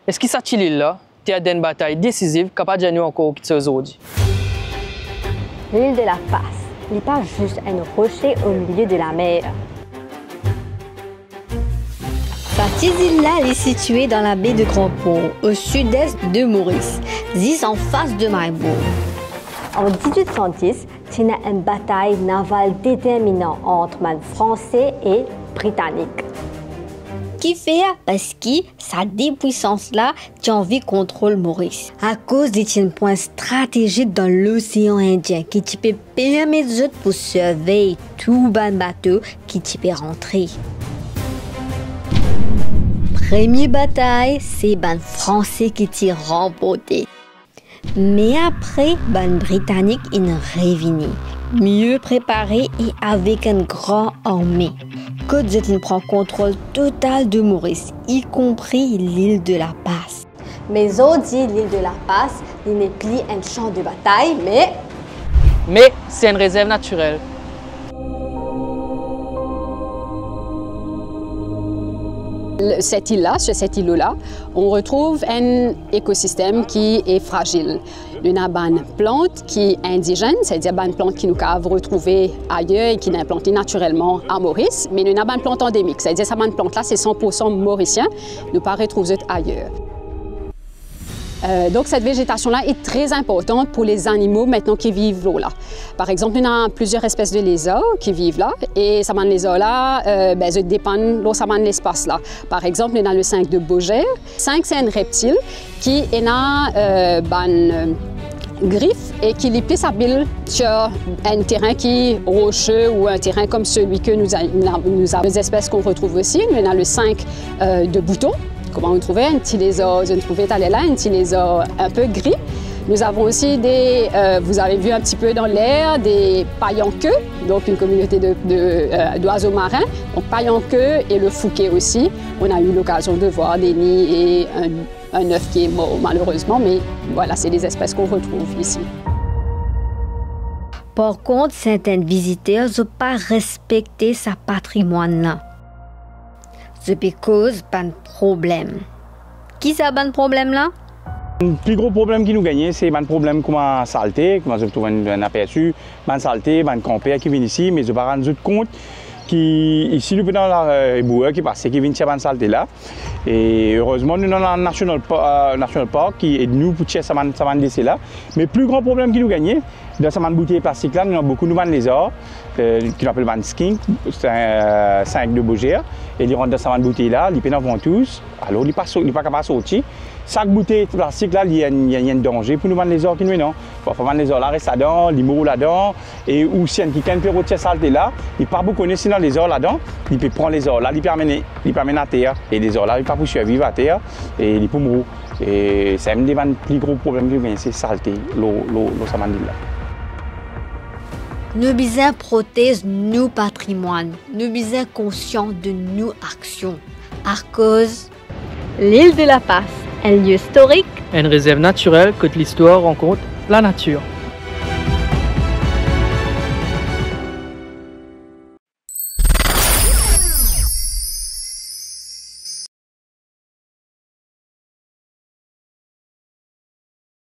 Est-ce que cette île-là a une bataille décisive capable de nous encore quitter aujourd'hui? L'île de la Passe n'est pas juste un rocher au milieu de la mer. Cette île-là est située dans la baie de Grand-Pont, au sud-est de Maurice, juste en face de Marbourg. En 1810, il y a une bataille navale déterminante entre les Français et Britanniques. Qui fait parce que cette dépuissance-là a envie de contrôler Maurice. À cause d'un point stratégique dans l'océan Indien qui peut permettre pour surveiller tout les bateau qui peut rentrer. Première bataille, c'est les Français qui t'y remporté. Mais après, les Britanniques sont revenus, mieux préparés et avec une grande armée. Côte-d'Ivoire prend contrôle total de Maurice, y compris l'île de la Passe. Mais aujourd'hui, l'île de la Passe n'est plus un champ de bataille, Mais c'est une réserve naturelle. Cette île-là, sur cet îlot-là, on retrouve un écosystème qui est fragile. Une plante qui est indigène, c'est-à-dire une plante qui nous avons retrouvée ailleurs et qui est implantée naturellement à Maurice, mais une plante endémique, c'est-à-dire cette plante-là, c'est 100% mauricien, nous pas retrouver ailleurs. Donc cette végétation-là est très importante pour les animaux maintenant qui vivent là. Par exemple, il y a plusieurs espèces de lézards qui vivent là et ces lézards-là dépendent de l'espace là. Par exemple, il y a le 5 de Beaugère. 5, c'est un reptile qui a griffe et qui est plus habile sur un terrain qui est rocheux ou un terrain comme celui que nous avons. Les espèces qu'on retrouve aussi, il y a le 5 de Bouton. Comment on trouvait un petit lézard, je trouvais là un petit lézard un peu gris. Nous avons aussi vous avez vu un petit peu dans l'air, des pailles en queue, donc une communauté d'oiseaux marins. Donc pailles en queue et le fouquet aussi. On a eu l'occasion de voir des nids et un œuf qui est mort malheureusement, mais voilà, c'est des espèces qu'on retrouve ici. Par contre, certains visiteurs n'ont pas respecté ce patrimoine-là. C'est cause pas de problème. Qui ça a un problème là? Le plus gros problème qui nous gagne, c'est un problème comme la saleté, comme je trouve un aperçu, la saleté, un campeur qui vient ici, mais je ne me rends pas compte qu'ici, nous avons la bouée qui passe, qui vient chercher la saleté là. Et heureusement, nous avons un national park qui aide nous pour chercher ce décès là. Mais le plus grand problème qui nous gagne, dans cette bouteille plastique là, nous avons beaucoup de lézards, qui appelle un skink, c'est un 5 de Beaugère. Et ils rentrent dans cette bouteille là, ils peuvent tous, alors ils ne sont pas capables de sortir. Chaque bouteille plastique là, il y a un danger pour nous vendre les ors qui nous non. Parfois les ors là restent là-dedans, ils mourent là-dedans. Et ou si quelqu'un qui peut retirer saleté là, il ne peut pas beaucoup connaître les ors là-dedans, il peut prendre les ors là, il peut amener à terre. Et les ors là, il ne peut pas survivre à terre et il peut mourir. Et c'est un des plus gros problèmes que nous avons, c'est la saleté, l'eau samandine là. Nous devons protéger nos patrimoines, nous devons être conscients de nos actions. À cause, l'île de la Passe, un lieu historique, Une réserve naturelle que l'histoire rencontre la nature.